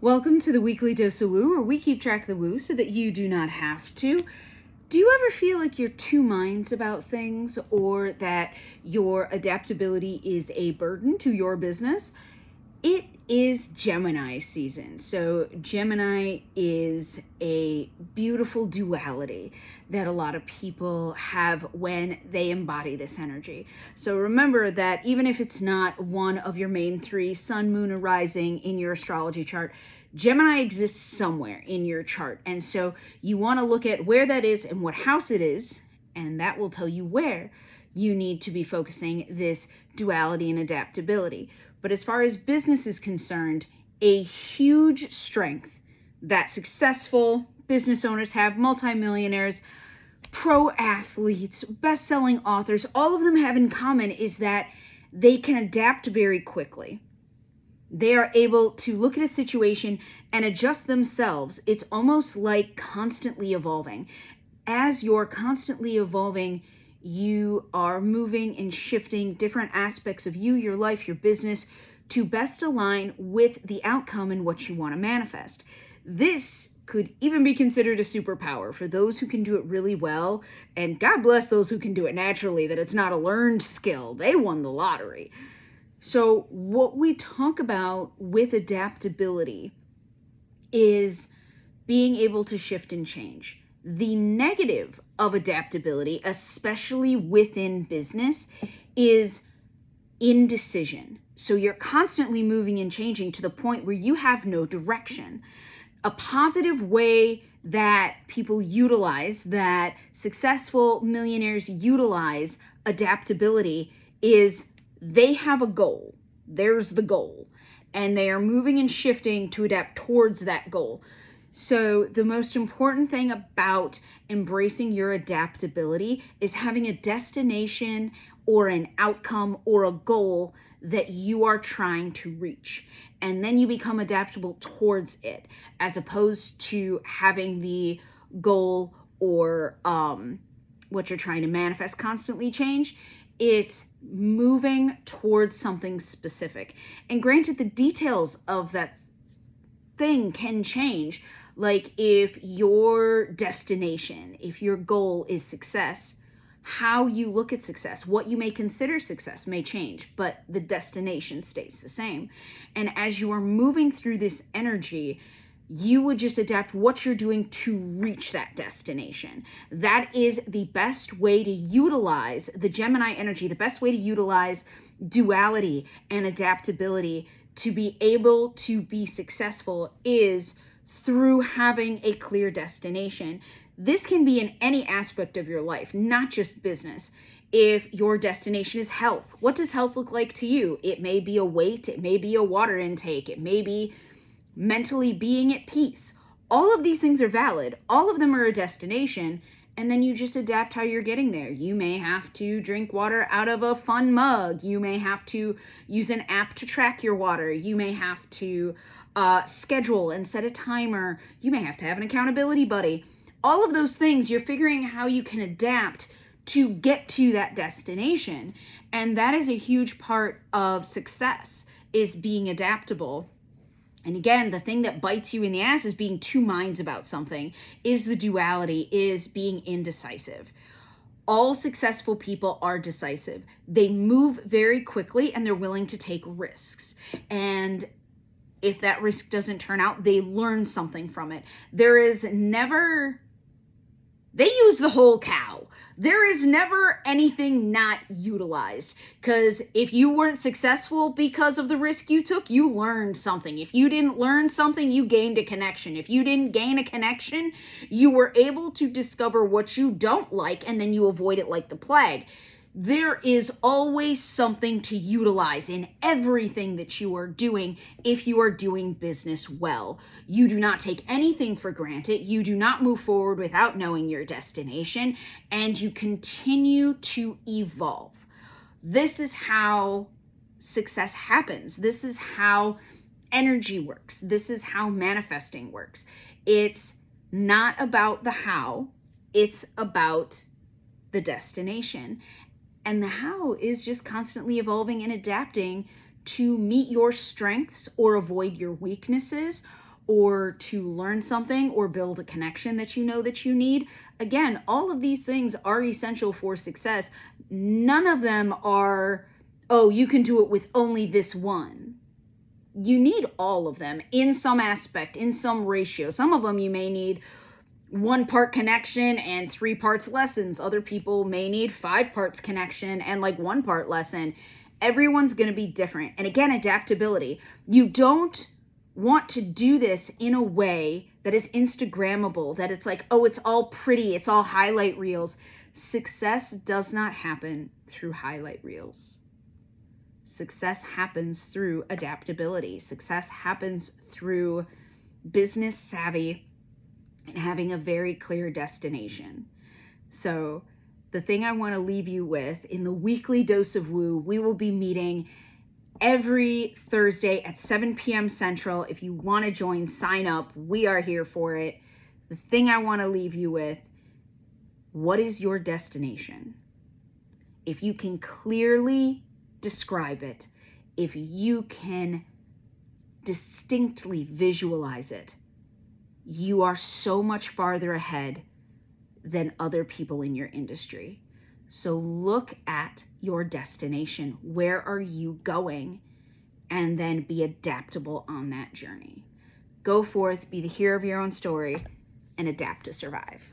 Welcome to the weekly dose of woo, where we keep track of the woo so that you do not have to. Do you ever feel like you're two minds about things, or that your adaptability is a burden to your business? It is Gemini season. So Gemini is a beautiful duality that a lot of people have when they embody this energy. So remember that even if it's not one of your main three, sun, moon, or rising in your astrology chart, Gemini exists somewhere in your chart. And so you want to look at where that is and what house it is, and that will tell you where you need to be focusing this duality and adaptability. But as far as business is concerned, a huge strength that successful business owners have, multimillionaires, pro athletes, best-selling authors, all of them have in common is that they can adapt very quickly. They are able to look at a situation and adjust themselves. It's almost like constantly evolving. As you're constantly evolving, you are moving and shifting different aspects of you, your life, your business to best align with the outcome and what you want to manifest. This could even be considered a superpower for those who can do it really well. And God bless those who can do it naturally, that it's not a learned skill. They won the lottery. So what we talk about with adaptability is being able to shift and change. The negative of adaptability, especially within business, is indecision. So you're constantly moving and changing to the point where you have no direction. A positive way that people utilize, that successful millionaires utilize adaptability is they have a goal. There's the goal. And they are moving and shifting to adapt towards that goal. So the most important thing about embracing your adaptability is having a destination or an outcome or a goal that you are trying to reach. And then you become adaptable towards it, as opposed to having the goal or what you're trying to manifest constantly change. It's moving towards something specific. And granted, the details of that thing can change. Like if your destination, if your goal is success, how you look at success, what you may consider success may change, but the destination stays the same. And as you are moving through this energy, you would just adapt what you're doing to reach that destination. That is the best way to utilize the Gemini energy, the best way to utilize duality and adaptability to be able to be successful is through having a clear destination. This can be in any aspect of your life, not just business. If your destination is health, what does health look like to you? It may be a weight, it may be a water intake, it may be mentally being at peace. All of these things are valid. All of them are a destination, and then you just adapt how you're getting there. You may have to drink water out of a fun mug. You may have to use an app to track your water. You may have to schedule and set a timer. You may have to have an accountability buddy. All of those things, you're figuring how you can adapt to get to that destination. And that is a huge part of success, is being adaptable. And again, the thing that bites you in the ass is being two minds about something, is the duality, is being indecisive. All successful people are decisive. They move very quickly and they're willing to take risks. And if that risk doesn't turn out, they learn something from it. They use the whole cow. There is never anything not utilized, because if you weren't successful because of the risk you took, you learned something. If you didn't learn something, you gained a connection. If you didn't gain a connection, you were able to discover what you don't like, and then you avoid it like the plague. There is always something to utilize in everything that you are doing if you are doing business well. You do not take anything for granted. You do not move forward without knowing your destination, and you continue to evolve. This is how success happens. This is how energy works. This is how manifesting works. It's not about the how, it's about the destination. And the how is just constantly evolving and adapting to meet your strengths or avoid your weaknesses, or to learn something or build a connection that you know that you need. Again, all of these things are essential for success. None of them are, oh, you can do it with only this one. You need all of them in some aspect, in some ratio. Some of them you may need 1 part connection and 3 parts lessons. Other people may need 5 parts connection and like 1 part lesson. Everyone's going to be different. And again, adaptability. You don't want to do this in a way that is Instagrammable, that it's like, oh, it's all pretty, it's all highlight reels. Success does not happen through highlight reels. Success happens through adaptability. Success happens through business savvy and having a very clear destination. So the thing I want to leave you with in the weekly dose of woo, we will be meeting every Thursday at 7 p.m. Central. If you want to join, sign up. We are here for it. The thing I want to leave you with, what is your destination? If you can clearly describe it, if you can distinctly visualize it, you are so much farther ahead than other people in your industry. So look at your destination. Where are you going? And then be adaptable on that journey. Go forth, be the hero of your own story, and adapt to survive.